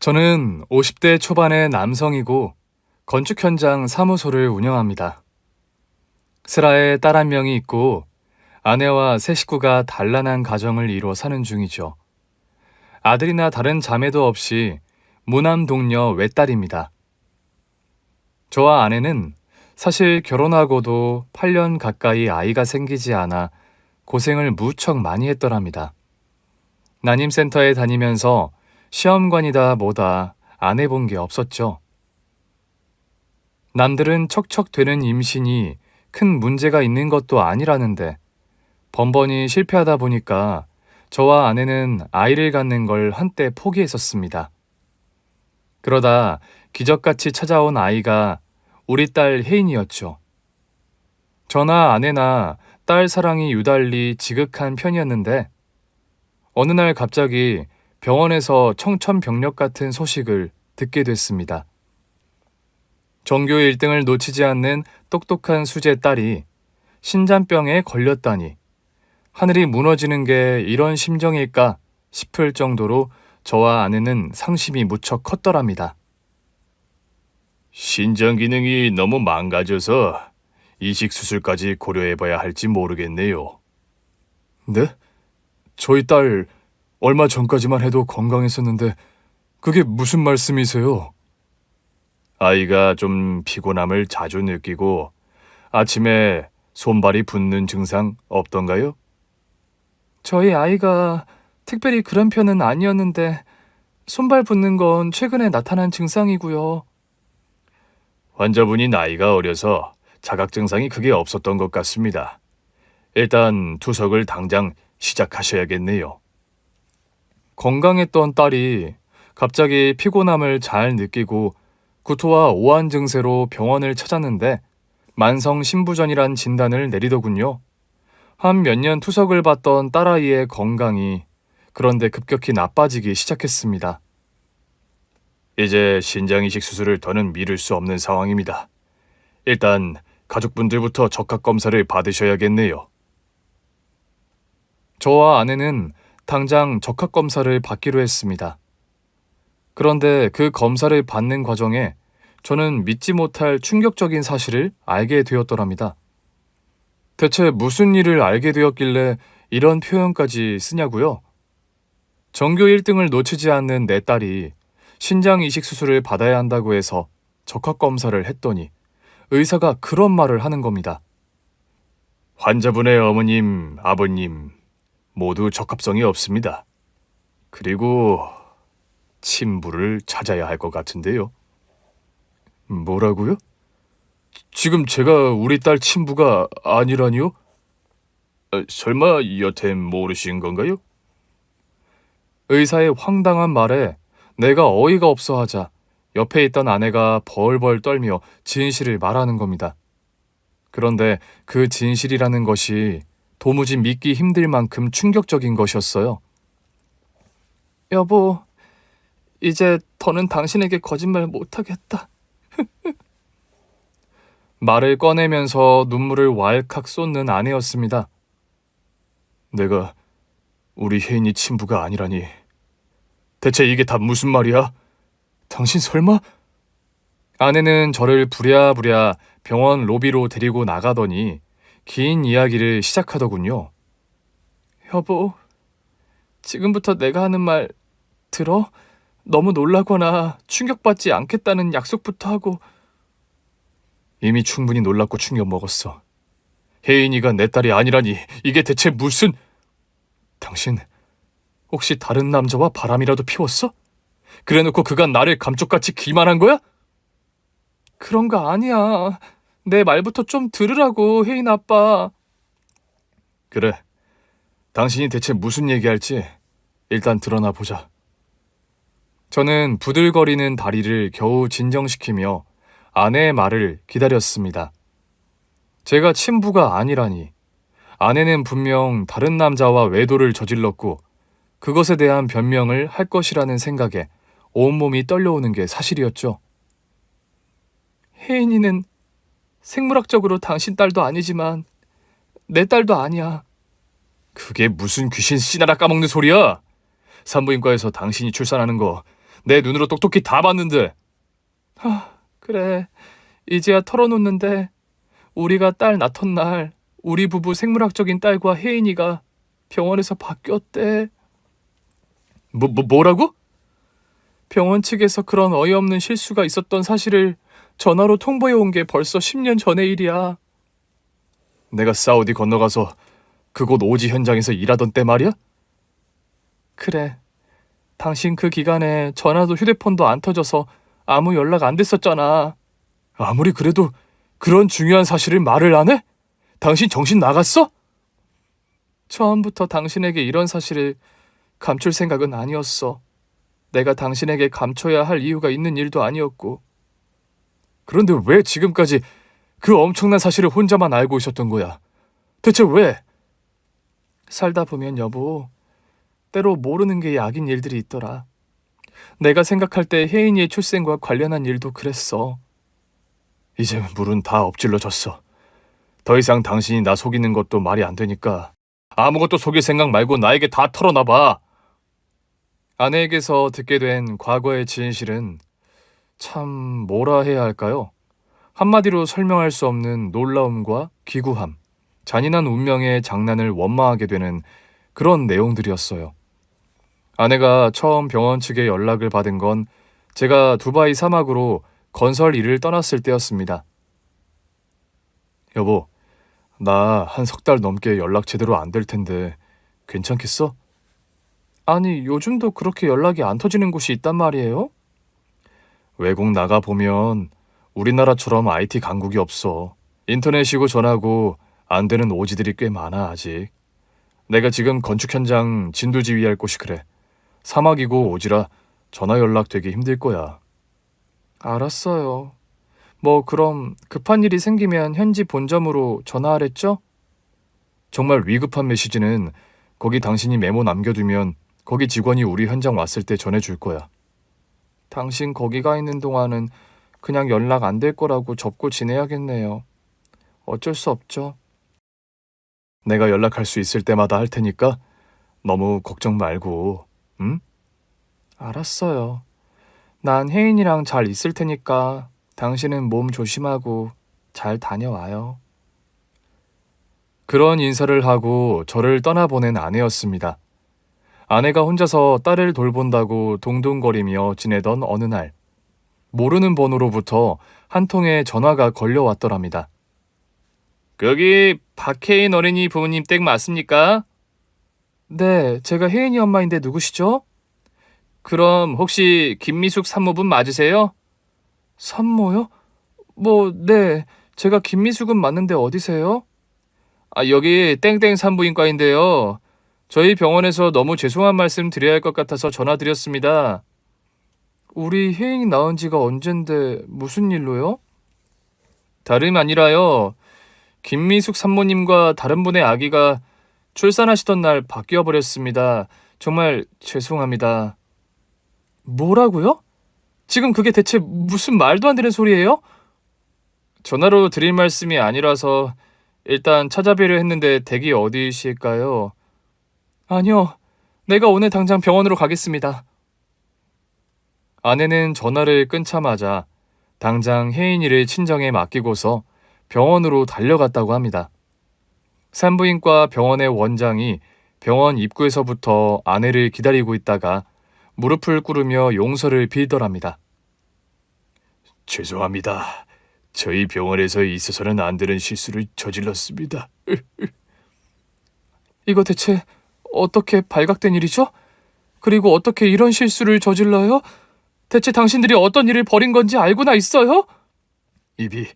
저는 50대 초반의 남성이고 건축 현장 사무소를 운영합니다. 슬하에 딸 한 명이 있고 아내와 세 식구가 단란한 가정을 이루어 사는 중이죠. 아들이나 다른 자매도 없이 무남 동녀 외딸입니다. 저와 아내는 사실 결혼하고도 8년 가까이 아이가 생기지 않아 고생을 무척 많이 했더랍니다. 난임센터에 다니면서 시험관이다 뭐다 안 해본 게 없었죠. 남들은 척척되는 임신이 큰 문제가 있는 것도 아니라는데 번번이 실패하다 보니까 저와 아내는 아이를 갖는 걸 한때 포기했었습니다. 그러다 기적같이 찾아온 아이가 우리 딸 혜인이었죠. 저나 아내나 딸 사랑이 유달리 지극한 편이었는데 어느 날 갑자기 병원에서 청천벽력 같은 소식을 듣게 됐습니다. 전교 1등을 놓치지 않는 똑똑한 수제 딸이 신장병에 걸렸다니 하늘이 무너지는 게 이런 심정일까 싶을 정도로 저와 아내는 상심이 무척 컸더랍니다. 신장 기능이 너무 망가져서 이식 수술까지 고려해봐야 할지 모르겠네요. 네? 저희 딸 얼마 전까지만 해도 건강했었는데 그게 무슨 말씀이세요? 아이가 좀 피곤함을 자주 느끼고 아침에 손발이 붓는 증상 없던가요? 저희 아이가 특별히 그런 편은 아니었는데 손발 붓는 건 최근에 나타난 증상이고요. 환자분이 나이가 어려서 자각 증상이 크게 없었던 것 같습니다. 일단 투석을 당장 시작하셔야겠네요. 건강했던 딸이 갑자기 피곤함을 잘 느끼고 구토와 오한 증세로 병원을 찾았는데 만성 신부전이란 진단을 내리더군요. 한 몇 년 투석을 받던 딸아이의 건강이 그런데 급격히 나빠지기 시작했습니다. 이제 신장 이식 수술을 더는 미룰 수 없는 상황입니다. 일단 가족분들부터 적합 검사를 받으셔야겠네요. 저와 아내는 당장 적합검사를 받기로 했습니다. 그런데 그 검사를 받는 과정에 저는 믿지 못할 충격적인 사실을 알게 되었더랍니다. 대체 무슨 일을 알게 되었길래 이런 표현까지 쓰냐고요? 전교 1등을 놓치지 않는 내 딸이 신장 이식 수술을 받아야 한다고 해서 적합검사를 했더니 의사가 그런 말을 하는 겁니다. 환자분의 어머님, 아버님 모두 적합성이 없습니다. 그리고 친부를 찾아야 할 것 같은데요. 뭐라고요? 지금 제가 우리 딸 친부가 아니라니요? 설마 여태 모르신 건가요? 의사의 황당한 말에 내가 어이가 없어 하자 옆에 있던 아내가 벌벌 떨며 진실을 말하는 겁니다. 그런데 그 진실이라는 것이 도무지 믿기 힘들 만큼 충격적인 것이었어요. 여보, 이제 더는 당신에게 거짓말 못하겠다. 말을 꺼내면서 눈물을 왈칵 쏟는 아내였습니다. 내가 우리 혜인이 친부가 아니라니. 대체 이게 다 무슨 말이야? 당신 설마? 아내는 저를 부랴부랴 병원 로비로 데리고 나가더니 긴 이야기를 시작하더군요. 여보, 지금부터 내가 하는 말 들어? 너무 놀라거나 충격받지 않겠다는 약속부터 하고. 이미 충분히 놀랍고 충격 먹었어. 혜인이가 내 딸이 아니라니 이게 대체 무슨... 당신 혹시 다른 남자와 바람이라도 피웠어? 그래놓고 그가 나를 감쪽같이 기만한 거야? 그런 거 아니야. 내 말부터 좀 들으라고, 혜인 아빠. 그래, 당신이 대체 무슨 얘기할지 일단 드러나 보자. 저는 부들거리는 다리를 겨우 진정시키며 아내의 말을 기다렸습니다. 제가 친부가 아니라니. 아내는 분명 다른 남자와 외도를 저질렀고 그것에 대한 변명을 할 것이라는 생각에 온몸이 떨려오는 게 사실이었죠. 혜인이는 생물학적으로 당신 딸도 아니지만 내 딸도 아니야. 그게 무슨 귀신 씨나라 까먹는 소리야? 산부인과에서 당신이 출산하는 거 내 눈으로 똑똑히 다 봤는데. 그래, 이제야 털어놓는데 우리가 딸 낳던 날 우리 부부 생물학적인 딸과 혜인이가 병원에서 바뀌었대. 뭐라고? 병원 측에서 그런 어이없는 실수가 있었던 사실을 전화로 통보해 온 게 벌써 10년 전의 일이야. 내가 사우디 건너가서 그곳 오지 현장에서 일하던 때 말이야? 그래, 당신 그 기간에 전화도 휴대폰도 안 터져서 아무 연락 안 됐었잖아. 아무리 그래도 그런 중요한 사실을 말을 안 해? 당신 정신 나갔어? 처음부터 당신에게 이런 사실을 감출 생각은 아니었어. 내가 당신에게 감춰야 할 이유가 있는 일도 아니었고. 그런데 왜 지금까지 그 엄청난 사실을 혼자만 알고 있었던 거야? 대체 왜? 살다 보면 여보, 때로 모르는 게 약인 일들이 있더라. 내가 생각할 때 혜인이의 출생과 관련한 일도 그랬어. 이제 물은 다 엎질러졌어. 더 이상 당신이 나 속이는 것도 말이 안 되니까 아무것도 속일 생각 말고 나에게 다 털어놔봐. 아내에게서 듣게 된 과거의 진실은 참 뭐라 해야 할까요? 한마디로 설명할 수 없는 놀라움과 기구함, 잔인한 운명의 장난을 원망하게 되는 그런 내용들이었어요. 아내가 처음 병원 측에 연락을 받은 건 제가 두바이 사막으로 건설 일을 떠났을 때였습니다. 여보, 나 한 석 달 넘게 연락 제대로 안 될 텐데 괜찮겠어? 아니, 요즘도 그렇게 연락이 안 터지는 곳이 있단 말이에요? 외국 나가 보면 우리나라처럼 IT 강국이 없어. 인터넷이고 전화고 안 되는 오지들이 꽤 많아 아직. 내가 지금 건축 현장 진두지휘할 곳이 그래. 사막이고 오지라 전화 연락 되기 힘들 거야. 알았어요. 뭐 그럼 급한 일이 생기면 현지 본점으로 전화하랬죠? 정말 위급한 메시지는 거기 당신이 메모 남겨두면 거기 직원이 우리 현장 왔을 때 전해줄 거야. 당신 거기 가 있는 동안은 그냥 연락 안 될 거라고 접고 지내야겠네요. 어쩔 수 없죠. 내가 연락할 수 있을 때마다 할 테니까 너무 걱정 말고, 응? 알았어요. 난 혜인이랑 잘 있을 테니까 당신은 몸 조심하고 잘 다녀와요. 그런 인사를 하고 저를 떠나보낸 아내였습니다. 아내가 혼자서 딸을 돌본다고 동동거리며 지내던 어느 날, 모르는 번호로부터 한 통의 전화가 걸려왔더랍니다. 거기 박혜인 어린이 부모님 댁 맞습니까? 네, 제가 혜인이 엄마인데 누구시죠? 그럼 혹시 김미숙 산모분 맞으세요? 산모요? 네, 제가 김미숙은 맞는데 어디세요? 여기 땡땡 산부인과인데요. 저희 병원에서 너무 죄송한 말씀 드려야 할 것 같아서 전화드렸습니다. 우리 혜인이 낳은 지가 언젠데 무슨 일로요? 다름 아니라요. 김미숙 산모님과 다른 분의 아기가 출산하시던 날 바뀌어 버렸습니다. 정말 죄송합니다. 뭐라고요? 지금 그게 대체 무슨 말도 안 되는 소리예요? 전화로 드릴 말씀이 아니라서 일단 찾아뵈려 했는데 댁이 어디실까요? 아니요, 내가 오늘 당장 병원으로 가겠습니다. 아내는 전화를 끊자마자 당장 혜인이를 친정에 맡기고서 병원으로 달려갔다고 합니다. 산부인과 병원의 원장이 병원 입구에서부터 아내를 기다리고 있다가 무릎을 꿇으며 용서를 빌더랍니다. 죄송합니다. 저희 병원에서 있어서는 안 되는 실수를 저질렀습니다. 이거 대체 어떻게 발각된 일이죠? 그리고 어떻게 이런 실수를 저질러요? 대체 당신들이 어떤 일을 벌인 건지 알고나 있어요? 입이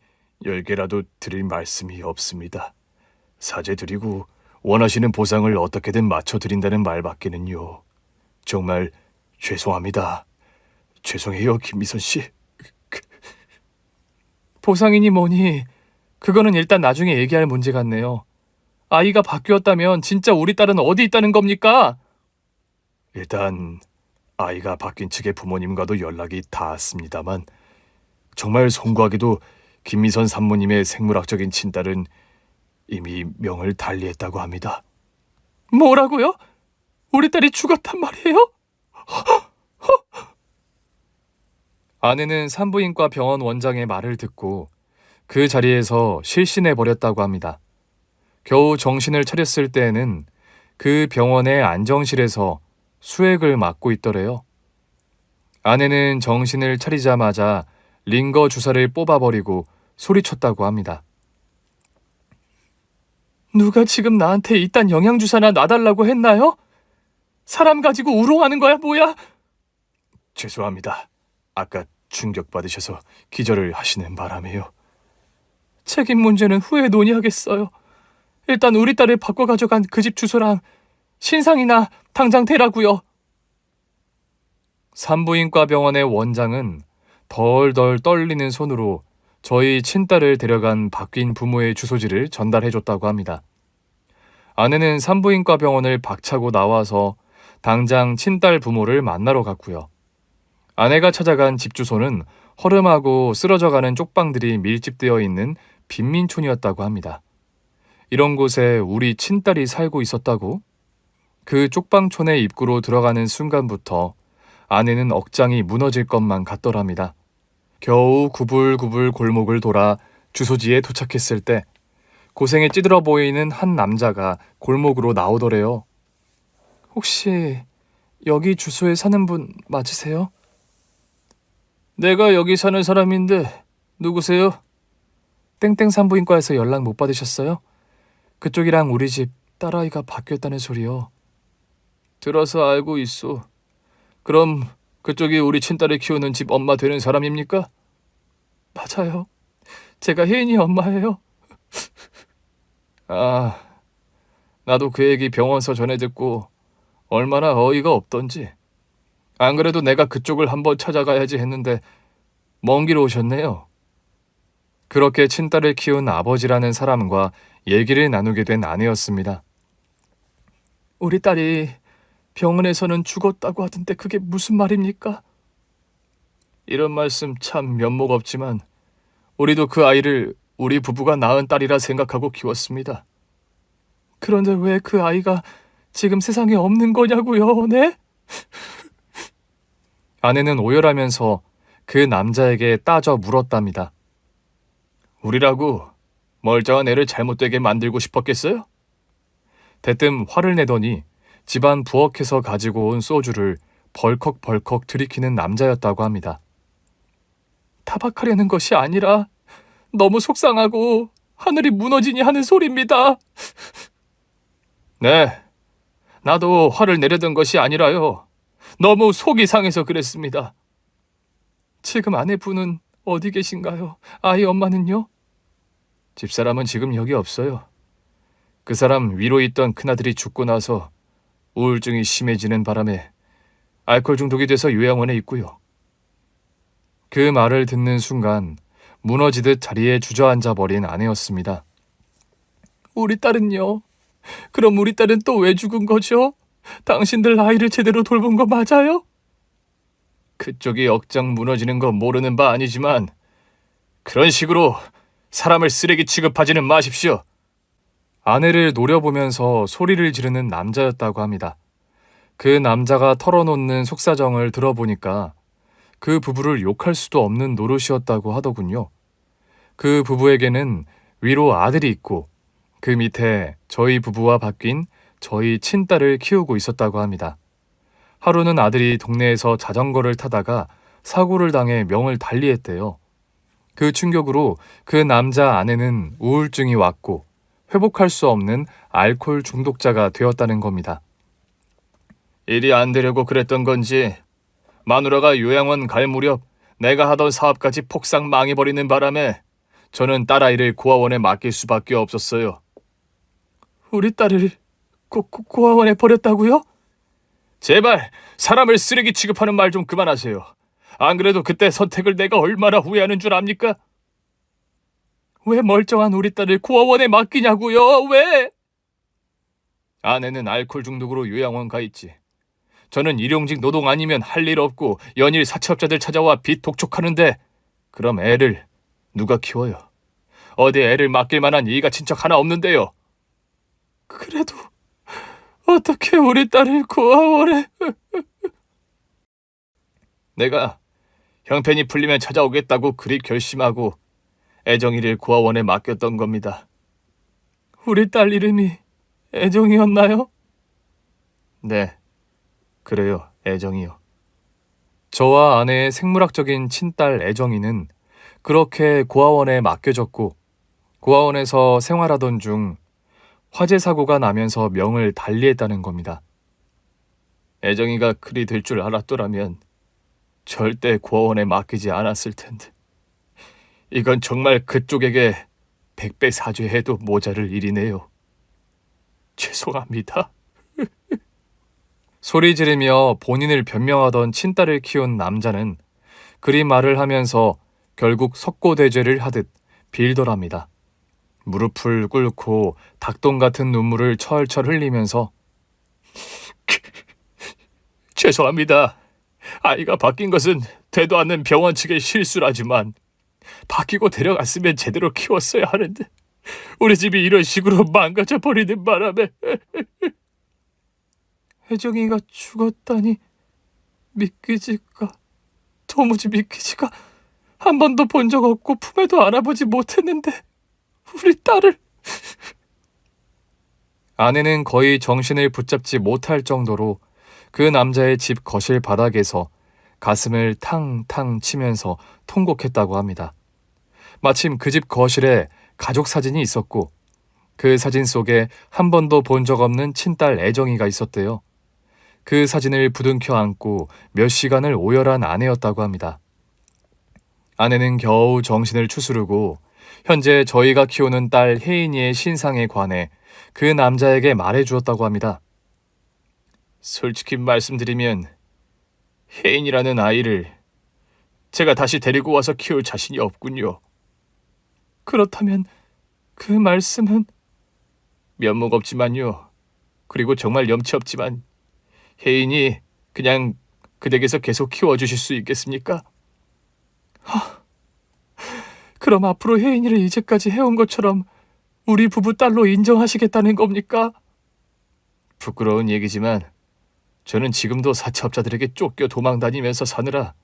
10개라도 드릴 말씀이 없습니다. 사죄드리고 원하시는 보상을 어떻게든 맞춰드린다는 말밖에는요. 정말 죄송합니다. 죄송해요, 김미선 씨. 보상이니 뭐니 그거는 일단 나중에 얘기할 문제 같네요. 아이가 바뀌었다면 진짜 우리 딸은 어디 있다는 겁니까? 일단 아이가 바뀐 측의 부모님과도 연락이 닿았습니다만 정말 송구하게도 김미선 산모님의 생물학적인 친딸은 이미 명을 달리했다고 합니다. 뭐라고요? 우리 딸이 죽었단 말이에요? 아내는 산부인과 병원 원장의 말을 듣고 그 자리에서 실신해 버렸다고 합니다. 겨우 정신을 차렸을 때에는 그 병원의 안정실에서 수액을 맞고 있더래요. 아내는 정신을 차리자마자 링거 주사를 뽑아버리고 소리쳤다고 합니다. 누가 지금 나한테 이딴 영양주사나 놔달라고 했나요? 사람 가지고 우롱하는 거야 뭐야? 죄송합니다. 아까 충격받으셔서 기절을 하시는 바람에요. 책임 문제는 후에 논의하겠어요. 일단 우리 딸을 바꿔 가져간 그 집 주소랑 신상이나 당장 대라고요. 산부인과 병원의 원장은 덜덜 떨리는 손으로 저희 친딸을 데려간 바뀐 부모의 주소지를 전달해줬다고 합니다. 아내는 산부인과 병원을 박차고 나와서 당장 친딸 부모를 만나러 갔고요. 아내가 찾아간 집 주소는 허름하고 쓰러져가는 쪽방들이 밀집되어 있는 빈민촌이었다고 합니다. 이런 곳에 우리 친딸이 살고 있었다고? 그 쪽방촌의 입구로 들어가는 순간부터 아내는 억장이 무너질 것만 같더랍니다. 겨우 구불구불 골목을 돌아 주소지에 도착했을 때 고생에 찌들어 보이는 한 남자가 골목으로 나오더래요. 혹시 여기 주소에 사는 분 맞으세요? 내가 여기 사는 사람인데 누구세요? 땡땡 산부인과에서 연락 못 받으셨어요? 그쪽이랑 우리 집 딸아이가 바뀌었다는 소리요. 들어서 알고 있어. 그럼 그쪽이 우리 친딸을 키우는 집 엄마 되는 사람입니까? 맞아요. 제가 혜인이 엄마예요. 아, 나도 그 얘기 병원서 전해 듣고 얼마나 어이가 없던지. 안 그래도 내가 그쪽을 한번 찾아가야지 했는데 먼 길 오셨네요. 그렇게 친딸을 키운 아버지라는 사람과 얘기를 나누게 된 아내였습니다. 우리 딸이 병원에서는 죽었다고 하던데 그게 무슨 말입니까? 이런 말씀 참 면목 없지만 우리도 그 아이를 우리 부부가 낳은 딸이라 생각하고 키웠습니다. 그런데 왜 그 아이가 지금 세상에 없는 거냐고요, 네? 아내는 오열하면서 그 남자에게 따져 물었답니다. 우리라고 멀쩡한 애를 잘못되게 만들고 싶었겠어요? 대뜸 화를 내더니 집안 부엌에서 가지고 온 소주를 벌컥벌컥 들이키는 남자였다고 합니다. 타박하려는 것이 아니라 너무 속상하고 하늘이 무너지니 하는 소리입니다. 네, 나도 화를 내려던 것이 아니라요. 너무 속이 상해서 그랬습니다. 지금 아내분은 어디 계신가요? 아이 엄마는요? 집사람은 지금 여기 없어요. 그 사람 위로 있던 큰아들이 죽고 나서 우울증이 심해지는 바람에 알코올 중독이 돼서 요양원에 있고요. 그 말을 듣는 순간 무너지듯 자리에 주저앉아 버린 아내였습니다. 우리 딸은요? 그럼 우리 딸은 또 왜 죽은 거죠? 당신들 아이를 제대로 돌본 거 맞아요? 그쪽이 억장 무너지는 거 모르는 바 아니지만 그런 식으로 사람을 쓰레기 취급하지는 마십시오. 아내를 노려보면서 소리를 지르는 남자였다고 합니다. 그 남자가 털어놓는 속사정을 들어보니까 그 부부를 욕할 수도 없는 노릇이었다고 하더군요. 그 부부에게는 위로 아들이 있고 그 밑에 저희 부부와 바뀐 저희 친딸을 키우고 있었다고 합니다. 하루는 아들이 동네에서 자전거를 타다가 사고를 당해 명을 달리했대요. 그 충격으로 그 남자 아내는 우울증이 왔고 회복할 수 없는 알코올 중독자가 되었다는 겁니다. 일이 안 되려고 그랬던 건지 마누라가 요양원 갈 무렵 내가 하던 사업까지 폭삭 망해버리는 바람에 저는 딸아이를 고아원에 맡길 수밖에 없었어요. 우리 딸을 고아원에 버렸다고요? 제발 사람을 쓰레기 취급하는 말 좀 그만하세요. 안 그래도 그때 선택을 내가 얼마나 후회하는 줄 압니까? 왜 멀쩡한 우리 딸을 고아원에 맡기냐고요? 왜? 아내는 알코올 중독으로 요양원 가 있지. 저는 일용직 노동 아니면 할 일 없고 연일 사채업자들 찾아와 빚 독촉하는데 그럼 애를 누가 키워요? 어디 애를 맡길 만한 이가 친척 하나 없는데요. 그래도 어떻게 우리 딸을 고아원에... 내가 형편이 풀리면 찾아오겠다고 그리 결심하고 애정이를 고아원에 맡겼던 겁니다. 우리 딸 이름이 애정이었나요? 네, 그래요, 애정이요. 저와 아내의 생물학적인 친딸 애정이는 그렇게 고아원에 맡겨졌고 고아원에서 생활하던 중 화재 사고가 나면서 명을 달리했다는 겁니다. 애정이가 그리 될 줄 알았더라면 절대 고아원에 맡기지 않았을 텐데. 이건 정말 그쪽에게 백배사죄해도 모자를 일이네요. 죄송합니다. 소리 지르며 본인을 변명하던 친딸을 키운 남자는 그리 말을 하면서 결국 석고대죄를 하듯 빌더랍니다. 무릎을 꿇고 닭똥 같은 눈물을 철철 흘리면서 죄송합니다. 아이가 바뀐 것은 되도 않는 병원 측의 실수라지만 바뀌고 데려갔으면 제대로 키웠어야 하는데 우리 집이 이런 식으로 망가져 버리는 바람에. 혜정이가 죽었다니 믿기지가 도무지 믿기지가 한 번도 본 적 없고 품에도 안아보지 못했는데 우리 딸을. 아내는 거의 정신을 붙잡지 못할 정도로 그 남자의 집 거실 바닥에서 가슴을 탕탕 치면서 통곡했다고 합니다. 마침 그 집 거실에 가족 사진이 있었고 그 사진 속에 한 번도 본 적 없는 친딸 애정이가 있었대요. 그 사진을 부둥켜 안고 몇 시간을 오열한 아내였다고 합니다. 아내는 겨우 정신을 추스르고 현재 저희가 키우는 딸 혜인이의 신상에 관해 그 남자에게 말해주었다고 합니다. 솔직히 말씀드리면 혜인이라는 아이를 제가 다시 데리고 와서 키울 자신이 없군요. 그렇다면 그 말씀은? 면목 없지만요. 그리고 정말 염치 없지만 혜인이 그냥 그 댁에서 계속 키워주실 수 있겠습니까? 그럼 앞으로 혜인이를 이제까지 해온 것처럼 우리 부부 딸로 인정하시겠다는 겁니까? 부끄러운 얘기지만 저는 지금도 사채업자들에게 쫓겨 도망 다니면서 사느라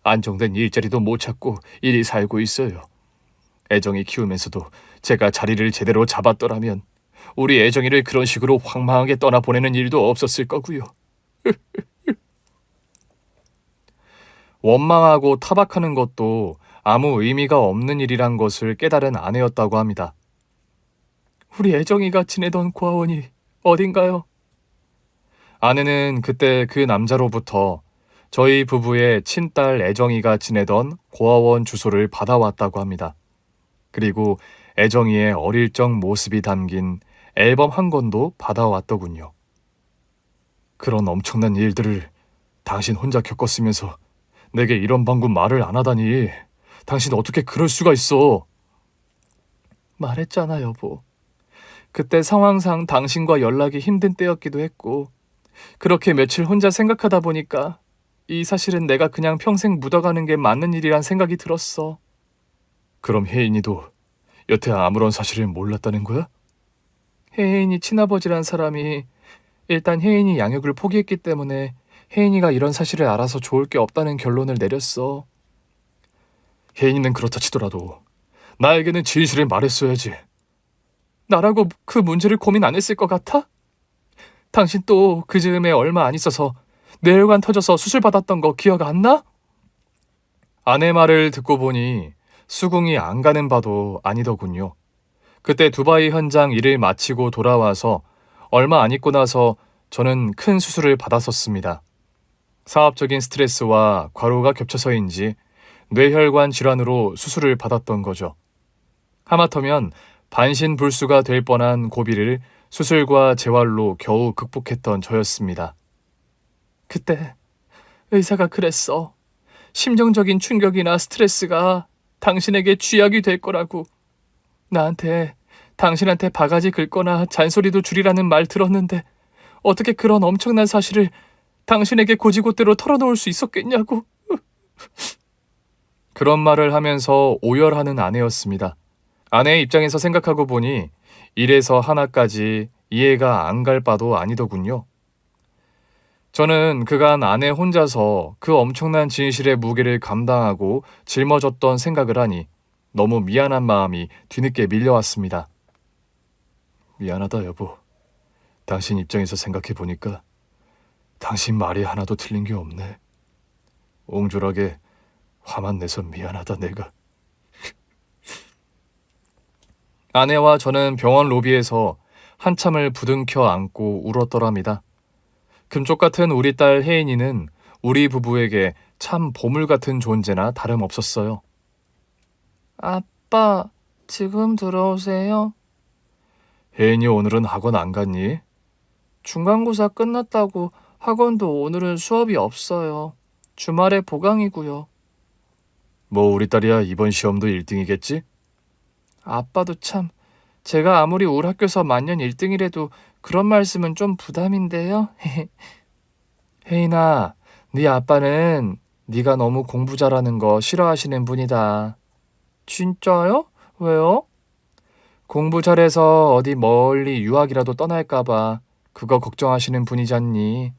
안정된 일자리도 못 찾고 이리 살고 있어요. 애정이 키우면서도 제가 자리를 제대로 잡았더라면 우리 애정이를 그런 식으로 황망하게 떠나보내는 일도 없었을 거고요. 원망하고 타박하는 것도 아무 의미가 없는 일이란 것을 깨달은 아내였다고 합니다. 우리 애정이가 지내던 고아원이 어딘가요? 아내는 그때 그 남자로부터 저희 부부의 친딸 애정이가 지내던 고아원 주소를 받아왔다고 합니다. 그리고 애정이의 어릴 적 모습이 담긴 앨범 한 권도 받아왔더군요. 그런 엄청난 일들을 당신 혼자 겪었으면서 내게 이런 방금 말을 안 하다니. 당신 어떻게 그럴 수가 있어? 말했잖아, 여보. 그때 상황상 당신과 연락이 힘든 때였기도 했고 그렇게 며칠 혼자 생각하다 보니까 이 사실은 내가 그냥 평생 묻어가는 게 맞는 일이란 생각이 들었어. 그럼 혜인이도 여태 아무런 사실을 몰랐다는 거야? 혜인이 친아버지란 사람이 일단 혜인이 양육을 포기했기 때문에 혜인이가 이런 사실을 알아서 좋을 게 없다는 결론을 내렸어. 혜인이는 그렇다 치더라도 나에게는 진실을 말했어야지. 나라고 그 문제를 고민 안 했을 것 같아? 당신 또 그 즈음에 얼마 안 있어서 뇌혈관 터져서 수술 받았던 거 기억 안 나? 아내 말을 듣고 보니 수긍이 안 가는 바도 아니더군요. 그때 두바이 현장 일을 마치고 돌아와서 얼마 안 있고 나서 저는 큰 수술을 받았었습니다. 사업적인 스트레스와 과로가 겹쳐서인지 뇌혈관 질환으로 수술을 받았던 거죠. 하마터면 반신불수가 될 뻔한 고비를 수술과 재활로 겨우 극복했던 저였습니다. 그때 의사가 그랬어. 심정적인 충격이나 스트레스가 당신에게 쥐약이 될 거라고. 나한테 당신한테 바가지 긁거나 잔소리도 줄이라는 말 들었는데 어떻게 그런 엄청난 사실을 당신에게 고지고대로 털어놓을 수 있었겠냐고. 그런 말을 하면서 오열하는 아내였습니다. 아내의 입장에서 생각하고 보니 일에서 하나까지 이해가 안 갈 바도 아니더군요. 저는 그간 아내 혼자서 그 엄청난 진실의 무게를 감당하고 짊어졌던 생각을 하니 너무 미안한 마음이 뒤늦게 밀려왔습니다. 미안하다, 여보. 당신 입장에서 생각해 보니까 당신 말이 하나도 틀린 게 없네. 옹졸하게 화만 내서 미안하다, 내가. 아내와 저는 병원 로비에서 한참을 부둥켜 안고 울었더랍니다. 금쪽 같은 우리 딸 혜인이는 우리 부부에게 참 보물 같은 존재나 다름없었어요. 아빠, 지금 들어오세요. 혜인이 오늘은 학원 안 갔니? 중간고사 끝났다고 학원도 오늘은 수업이 없어요. 주말에 보강이고요. 뭐 우리 딸이야 이번 시험도 1등이겠지? 아빠도 참, 제가 아무리 울 학교서 만년 1등이라도 그런 말씀은 좀 부담인데요. 혜인아, 네 아빠는 네가 너무 공부 잘하는 거 싫어하시는 분이다. 진짜요? 왜요? 공부 잘해서 어디 멀리 유학이라도 떠날까봐 그거 걱정하시는 분이잖니.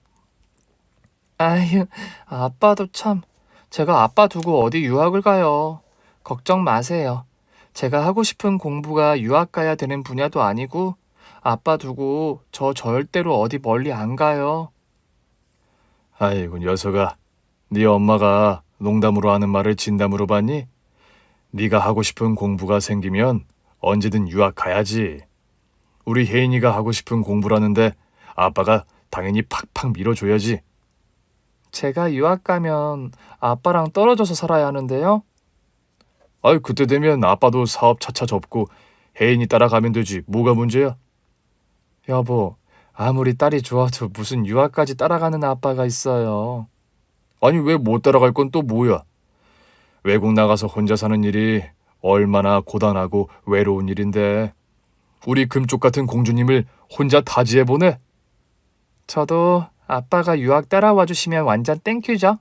아휴, 아빠도 참, 제가 아빠 두고 어디 유학을 가요. 걱정 마세요. 제가 하고 싶은 공부가 유학 가야 되는 분야도 아니고 아빠 두고 저 절대로 어디 멀리 안 가요. 아이고 녀석아, 네 엄마가 농담으로 하는 말을 진담으로 받니? 네가 하고 싶은 공부가 생기면 언제든 유학 가야지. 우리 혜인이가 하고 싶은 공부라는데 아빠가 당연히 팍팍 밀어줘야지. 제가 유학 가면 아빠랑 떨어져서 살아야 하는데요. 아이 그때 되면 아빠도 사업 차차 접고 혜인이 따라가면 되지. 뭐가 문제야? 여보, 아무리 딸이 좋아도 무슨 유학까지 따라가는 아빠가 있어요. 아니 왜 못 따라갈 건 또 뭐야? 외국 나가서 혼자 사는 일이 얼마나 고단하고 외로운 일인데 우리 금쪽 같은 공주님을 혼자 타지해 보내? 저도 아빠가 유학 따라와 주시면 완전 땡큐죠.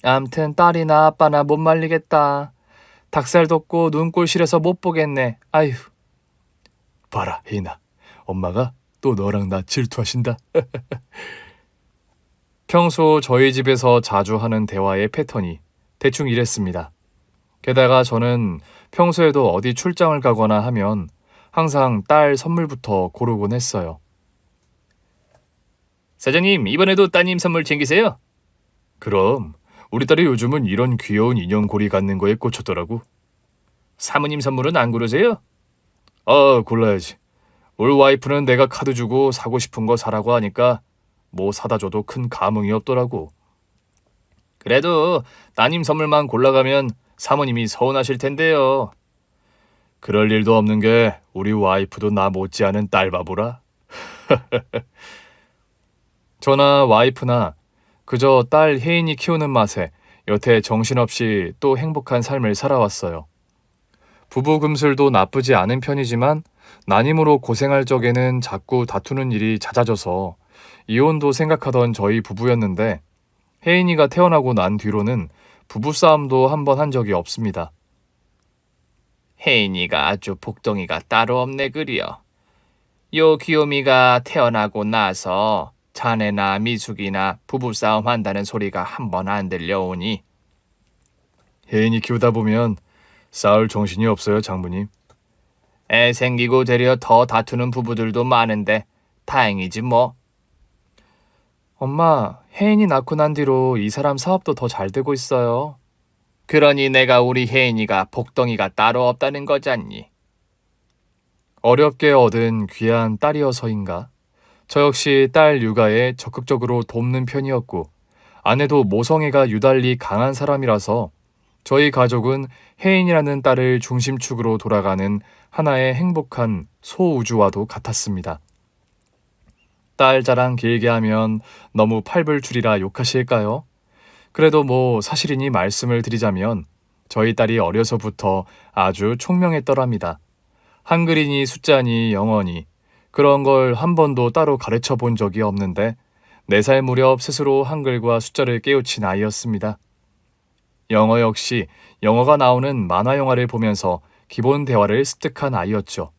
암튼 딸이나 아빠나 못 말리겠다. 닭살 돋고 눈꼴 시려서 못 보겠네. 아휴. 봐라 혜인아, 엄마가 또 너랑 나 질투하신다. 평소 저희 집에서 자주 하는 대화의 패턴이 대충 이랬습니다. 게다가 저는 평소에도 어디 출장을 가거나 하면 항상 딸 선물부터 고르곤 했어요. 사장님, 이번에도 따님 선물 챙기세요. 그럼 우리 딸이 요즘은 이런 귀여운 인형 고리 갖는 거에 꽂혔더라고. 사모님 선물은 안 고르세요? 골라야지. 우리 와이프는 내가 카드 주고 사고 싶은 거 사라고 하니까 뭐 사다 줘도 큰 감흥이 없더라고. 그래도 따님 선물만 골라가면 사모님이 서운하실 텐데요. 그럴 일도 없는 게 우리 와이프도 나 못지않은 딸바보라. 저나 와이프나 그저 딸 혜인이 키우는 맛에 여태 정신없이 또 행복한 삶을 살아왔어요. 부부 금슬도 나쁘지 않은 편이지만 난임으로 고생할 적에는 자꾸 다투는 일이 잦아져서 이혼도 생각하던 저희 부부였는데 혜인이가 태어나고 난 뒤로는 부부싸움도 한 번 한 적이 없습니다. 혜인이가 아주 복덩이가 따로 없네 그려. 요 귀요미가 태어나고 나서 자네나 미숙이나 부부싸움 한다는 소리가 한 번 안 들려오니. 혜인이 키우다 보면 싸울 정신이 없어요, 장모님. 애 생기고 되려 더 다투는 부부들도 많은데 다행이지 뭐. 엄마, 혜인이 낳고 난 뒤로 이 사람 사업도 더 잘 되고 있어요. 그러니 내가 우리 혜인이가 복덩이가 따로 없다는 거잖니. 어렵게 얻은 귀한 딸이어서인가? 저 역시 딸 육아에 적극적으로 돕는 편이었고 아내도 모성애가 유달리 강한 사람이라서 저희 가족은 혜인이라는 딸을 중심축으로 돌아가는 하나의 행복한 소우주와도 같았습니다. 딸 자랑 길게 하면 너무 팔불출이라 욕하실까요? 그래도 뭐 사실이니 말씀을 드리자면 저희 딸이 어려서부터 아주 총명했더랍니다. 한글이니 숫자니 영어니 그런 걸 한 번도 따로 가르쳐 본 적이 없는데 4살 무렵 스스로 한글과 숫자를 깨우친 아이였습니다. 영어 역시 영어가 나오는 만화 영화를 보면서 기본 대화를 습득한 아이였죠.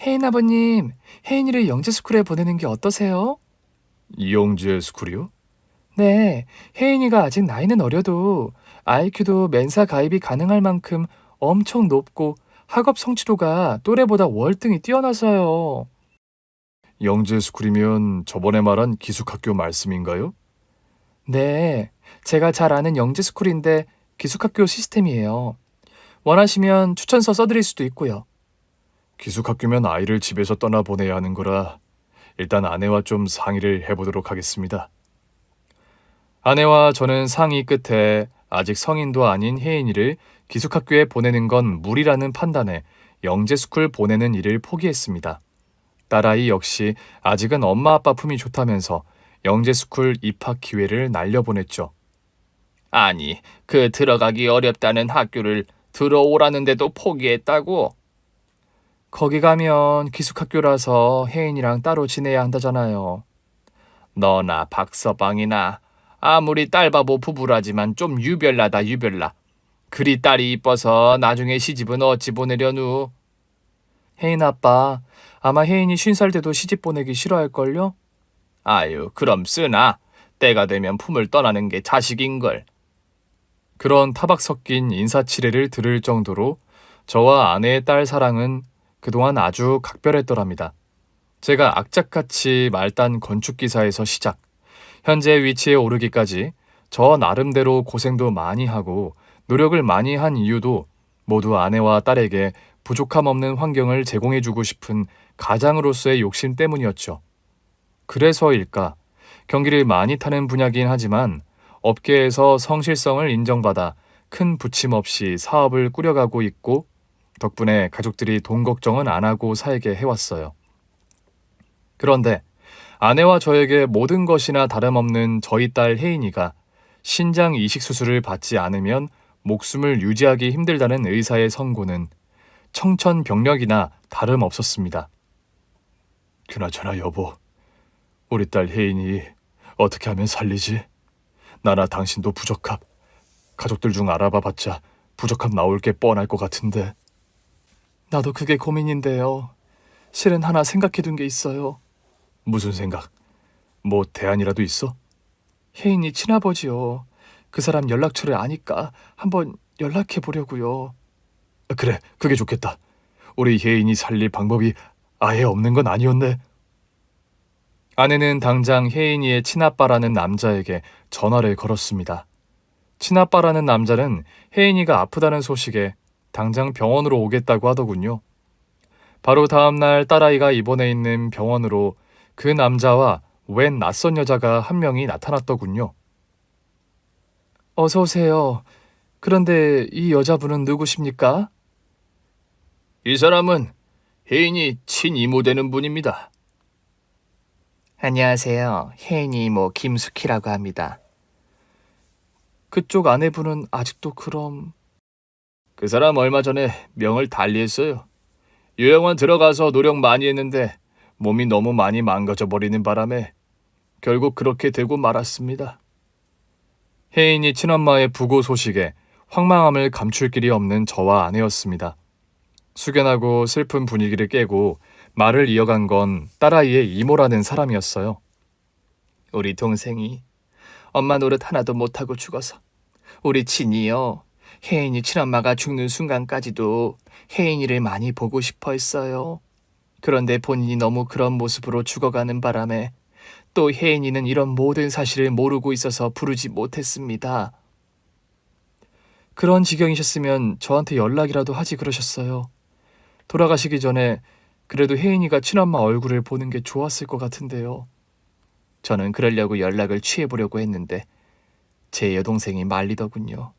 혜인 아버님, 혜인이를 영재스쿨에 보내는 게 어떠세요? 영재 스쿨이요? 네, 혜인이가 아직 나이는 어려도 IQ도 멘사 가입이 가능할 만큼 엄청 높고 학업 성취도가 또래보다 월등히 뛰어나서요. 영재 스쿨이면 저번에 말한 기숙학교 말씀인가요? 네, 제가 잘 아는 영재스쿨인데 기숙학교 시스템이에요. 원하시면 추천서 써드릴 수도 있고요. 기숙학교면 아이를 집에서 떠나보내야 하는 거라 일단 아내와 좀 상의를 해보도록 하겠습니다. 아내와 저는 상의 끝에 아직 성인도 아닌 혜인이를 기숙학교에 보내는 건 무리라는 판단에 영재스쿨 보내는 일을 포기했습니다. 딸아이 역시 아직은 엄마 아빠 품이 좋다면서 영재스쿨 입학 기회를 날려보냈죠. 아니, 그 들어가기 어렵다는 학교를 들어오라는데도 포기했다고? 거기 가면 기숙학교라서 혜인이랑 따로 지내야 한다잖아요. 너나 박서방이나 아무리 딸바보 부부라지만 좀 유별나다 유별나. 그리 딸이 이뻐서 나중에 시집은 어찌 보내려누? 혜인 아빠, 아마 혜인이 50살 돼도 시집 보내기 싫어할걸요? 아유, 그럼 쓰나. 때가 되면 품을 떠나는 게 자식인걸. 그런 타박 섞인 인사치레를 들을 정도로 저와 아내의 딸 사랑은 그동안 아주 각별했더랍니다. 제가 악착같이 말단 건축기사에서 시작, 현재 위치에 오르기까지 저 나름대로 고생도 많이 하고 노력을 많이 한 이유도 모두 아내와 딸에게 부족함 없는 환경을 제공해주고 싶은 가장으로서의 욕심 때문이었죠. 그래서일까, 경기를 많이 타는 분야긴 하지만 업계에서 성실성을 인정받아 큰 부침 없이 사업을 꾸려가고 있고 덕분에 가족들이 돈 걱정은 안 하고 살게 해왔어요. 그런데 아내와 저에게 모든 것이나 다름없는 저희 딸 혜인이가 신장 이식 수술을 받지 않으면 목숨을 유지하기 힘들다는 의사의 선고는 청천벽력이나 다름없었습니다. 그나저나 여보, 우리 딸 혜인이 어떻게 하면 살리지? 나나 당신도 부적합. 가족들 중 알아봐봤자 부적합 나올 게 뻔할 것 같은데. 나도 그게 고민인데요. 실은 하나 생각해둔 게 있어요. 무슨 생각? 뭐 대안이라도 있어? 혜인이 친아버지요. 그 사람 연락처를 아니까 한번 연락해 보려고요. 그래, 그게 좋겠다. 우리 혜인이 살릴 방법이 아예 없는 건 아니었네. 아내는 당장 혜인이의 친아빠라는 남자에게 전화를 걸었습니다. 친아빠라는 남자는 혜인이가 아프다는 소식에 당장 병원으로 오겠다고 하더군요. 바로 다음 날 딸아이가 입원해 있는 병원으로 그 남자와 웬 낯선 여자가 한 명이 나타났더군요. 어서 오세요. 그런데 이 여자분은 누구십니까? 이 사람은 혜인이 친이모 되는 분입니다. 안녕하세요. 혜인이 이모 김숙희라고 합니다. 그쪽 아내분은 아직도 그럼... 그 사람 얼마 전에 명을 달리했어요. 요양원 들어가서 노력 많이 했는데 몸이 너무 많이 망가져 버리는 바람에 결국 그렇게 되고 말았습니다. 혜인이 친엄마의 부고 소식에 황망함을 감출 길이 없는 저와 아내였습니다. 숙연하고 슬픈 분위기를 깨고 말을 이어간 건 딸아이의 이모라는 사람이었어요. 우리 동생이 엄마 노릇 하나도 못하고 죽어서 우리 친이요. 혜인이 친엄마가 죽는 순간까지도 혜인이를 많이 보고 싶어 했어요. 그런데 본인이 너무 그런 모습으로 죽어가는 바람에 또 혜인이는 이런 모든 사실을 모르고 있어서 부르지 못했습니다. 그런 지경이셨으면 저한테 연락이라도 하지 그러셨어요. 돌아가시기 전에 그래도 혜인이가 친엄마 얼굴을 보는 게 좋았을 것 같은데요. 저는 그러려고 연락을 취해보려고 했는데 제 여동생이 말리더군요.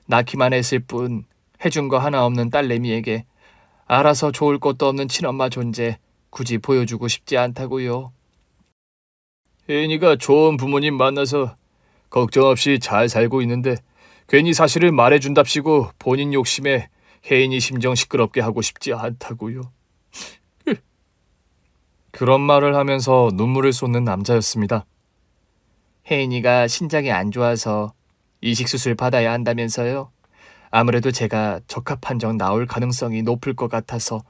낳기만 했을 뿐 해준 거 하나 없는 딸내미에게 알아서 좋을 것도 없는 친엄마 존재 굳이 보여주고 싶지 않다고요. 혜인이가 좋은 부모님 만나서 걱정 없이 잘 살고 있는데 괜히 사실을 말해준답시고 본인 욕심에 혜인이 심정 시끄럽게 하고 싶지 않다고요. 그런 말을 하면서 눈물을 쏟는 남자였습니다. 혜인이가 신장이 안 좋아서 이식수술 받아야 한다면서요. 아무래도 제가 적합 판정 나올 가능성이 높을 것 같아서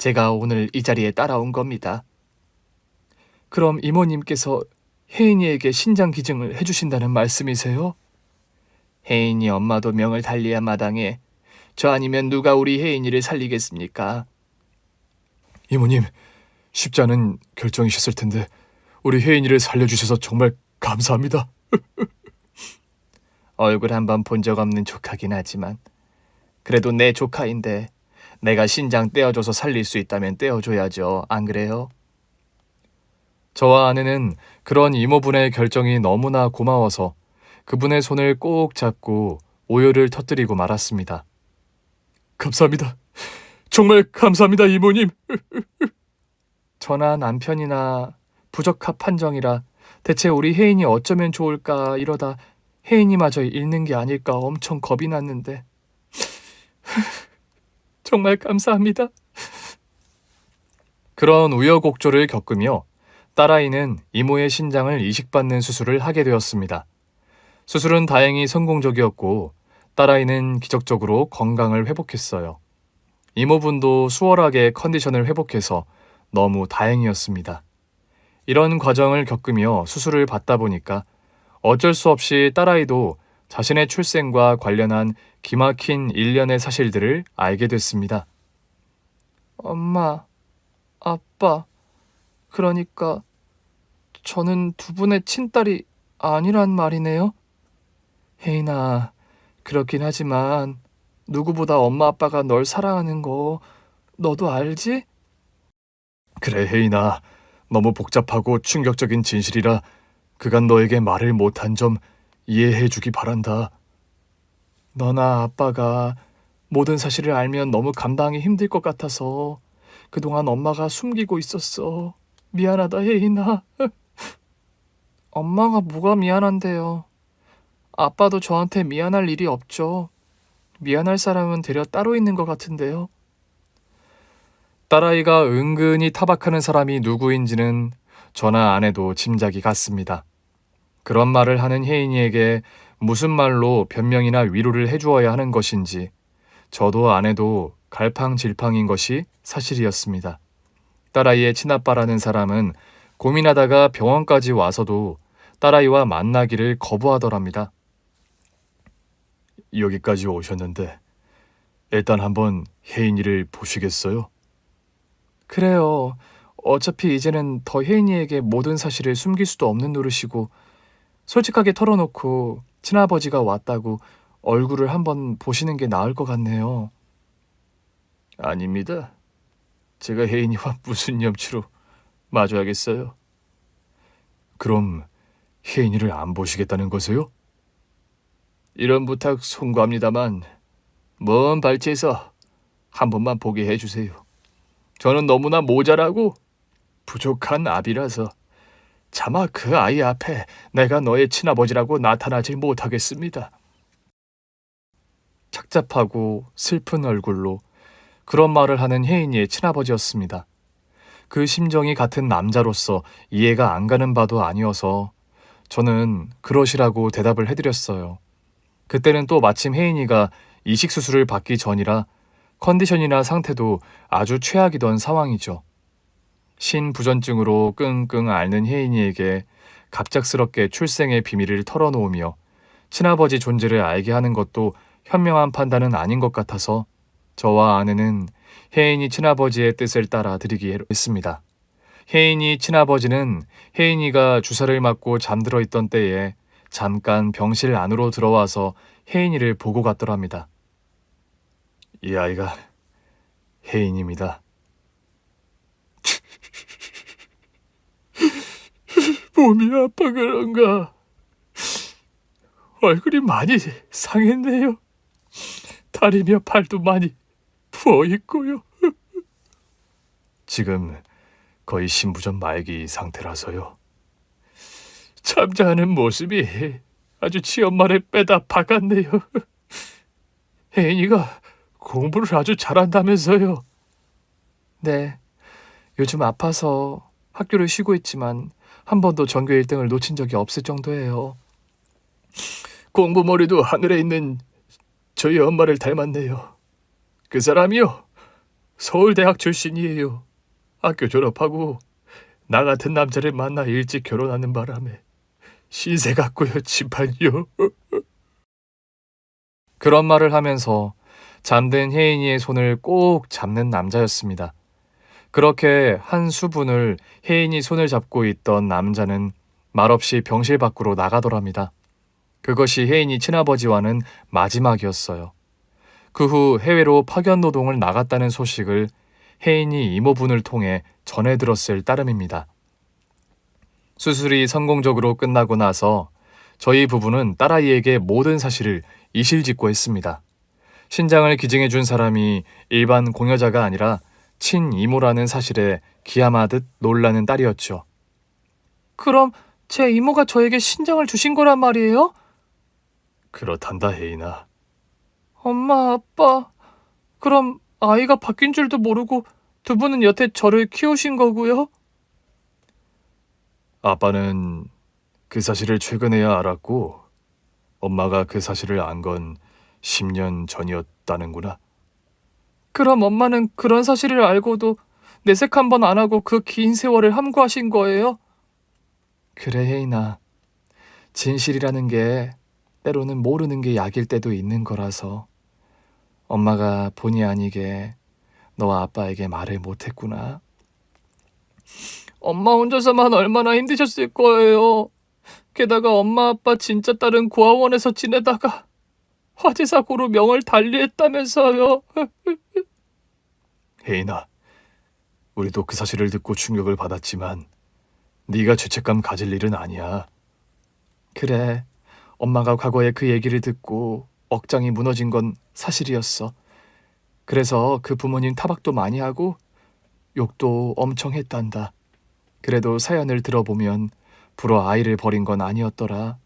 제가 오늘 이 자리에 따라온 겁니다. 그럼 이모님께서 혜인이에게 신장 기증을 해주신다는 말씀이세요? 혜인이 엄마도 명을 달리야 마당에 저 아니면 누가 우리 혜인이를 살리겠습니까? 이모님, 쉽지 않은 결정이셨을 텐데 우리 혜인이를 살려주셔서 정말 감사합니다. 얼굴 한번 본 적 없는 조카긴 하지만 그래도 내 조카인데 내가 신장 떼어줘서 살릴 수 있다면 떼어줘야죠. 안 그래요? 저와 아내는 그런 이모분의 결정이 너무나 고마워서 그분의 손을 꼭 잡고 오열을 터뜨리고 말았습니다. 감사합니다. 정말 감사합니다, 이모님. 저나 남편이나 부적합 판정이라 대체 우리 혜인이 어쩌면 좋을까 이러다 혜인이마저 잃는 게 아닐까 엄청 겁이 났는데 정말 감사합니다. 그런 우여곡절을 겪으며 딸아이는 이모의 신장을 이식받는 수술을 하게 되었습니다. 수술은 다행히 성공적이었고 딸아이는 기적적으로 건강을 회복했어요. 이모분도 수월하게 컨디션을 회복해서 너무 다행이었습니다. 이런 과정을 겪으며 수술을 받다 보니까 어쩔 수 없이 딸아이도 자신의 출생과 관련한 기막힌 일련의 사실들을 알게 됐습니다. 엄마, 아빠, 그러니까 저는 두 분의 친딸이 아니란 말이네요? 혜인아, 그렇긴 하지만 누구보다 엄마 아빠가 널 사랑하는 거 너도 알지? 그래, 혜인아. 너무 복잡하고 충격적인 진실이라 그간 너에게 말을 못한 점 이해해 주기 바란다. 너나 아빠가 모든 사실을 알면 너무 감당이 힘들 것 같아서 그동안 엄마가 숨기고 있었어. 미안하다, 혜인아. 엄마가 뭐가 미안한데요. 아빠도 저한테 미안할 일이 없죠. 미안할 사람은 되려 따로 있는 것 같은데요. 딸아이가 은근히 타박하는 사람이 누구인지는 저나 아내도 짐작이 갔습니다. 그런 말을 하는 혜인이에게 무슨 말로 변명이나 위로를 해주어야 하는 것인지 저도 아내도 갈팡질팡인 것이 사실이었습니다. 딸아이의 친아빠라는 사람은 고민하다가 병원까지 와서도 딸아이와 만나기를 거부하더랍니다. 여기까지 오셨는데 일단 한번 혜인이를 보시겠어요? 그래요. 어차피 이제는 더 혜인이에게 모든 사실을 숨길 수도 없는 노릇이고 솔직하게 털어놓고 친아버지가 왔다고 얼굴을 한번 보시는 게 나을 것 같네요. 아닙니다. 제가 혜인이와 무슨 염치로 마주하겠어요? 그럼 혜인이를 안 보시겠다는 거세요? 이런 부탁 송구합니다만 먼 발치에서 한 번만 보게 해주세요. 저는 너무나 모자라고 부족한 아비라서 차마 그 아이 앞에 내가 너의 친아버지라고 나타나질 못하겠습니다. 착잡하고 슬픈 얼굴로 그런 말을 하는 혜인이의 친아버지였습니다. 그 심정이 같은 남자로서 이해가 안 가는 바도 아니어서 저는 그러시라고 대답을 해드렸어요. 그때는 또 마침 혜인이가 이식 수술을 받기 전이라 컨디션이나 상태도 아주 최악이던 상황이죠. 신부전증으로 끙끙 앓는 혜인이에게 갑작스럽게 출생의 비밀을 털어놓으며 친아버지 존재를 알게 하는 것도 현명한 판단은 아닌 것 같아서 저와 아내는 혜인이 친아버지의 뜻을 따라 드리기로 했습니다. 혜인이 친아버지는 혜인이가 주사를 맞고 잠들어 있던 때에 잠깐 병실 안으로 들어와서 혜인이를 보고 갔더랍니다. 이 아이가 혜인입니다. 몸이 아파 그런가? 얼굴이 많이 상했네요. 다리며 팔도 많이 부어 있고요. 지금 거의 신부전 말기 상태라서요. 잠자는 모습이 아주 지엄마를 빼다 박았네요. 혜인이가 공부를 아주 잘한다면서요. 네, 요즘 아파서 학교를 쉬고 있지만 한 번도 전교 1등을 놓친 적이 없을 정도예요. 공부머리도 하늘에 있는 저희 엄마를 닮았네요. 그 사람이요. 서울대학 출신이에요. 학교 졸업하고 나 같은 남자를 만나 일찍 결혼하는 바람에 신세 같고요, 집안요. 그런 말을 하면서 잠든 혜인이의 손을 꼭 잡는 남자였습니다. 그렇게 한 수분을 혜인이 손을 잡고 있던 남자는 말없이 병실 밖으로 나가더랍니다. 그것이 혜인이 친아버지와는 마지막이었어요. 그 후 해외로 파견 노동을 나갔다는 소식을 혜인이 이모분을 통해 전해 들었을 따름입니다. 수술이 성공적으로 끝나고 나서 저희 부부는 딸아이에게 모든 사실을 이실직고했습니다. 신장을 기증해 준 사람이 일반 공여자가 아니라 친이모라는 사실에 기함하듯 놀라는 딸이었죠. 그럼 제 이모가 저에게 신장을 주신 거란 말이에요? 그렇단다, 혜인아. 엄마, 아빠, 그럼 아이가 바뀐 줄도 모르고 두 분은 여태 저를 키우신 거고요? 아빠는 그 사실을 최근에야 알았고, 엄마가 그 사실을 안 건 10년 전이었다는구나. 그럼 엄마는 그런 사실을 알고도 내색 한 번 안 하고 그 긴 세월을 함구하신 거예요? 그래, 혜인아. 진실이라는 게 때로는 모르는 게 약일 때도 있는 거라서 엄마가 본의 아니게 너와 아빠에게 말을 못했구나. 엄마 혼자서만 얼마나 힘드셨을 거예요. 게다가 엄마 아빠 진짜 딸은 고아원에서 지내다가 화재 사고로 명을 달리했다면서요. 혜인아, 우리도 그 사실을 듣고 충격을 받았지만 네가 죄책감 가질 일은 아니야. 그래, 엄마가 과거에 그 얘기를 듣고 억장이 무너진 건 사실이었어. 그래서 그 부모님 타박도 많이 하고 욕도 엄청 했단다. 그래도 사연을 들어보면 불어 아이를 버린 건 아니었더라.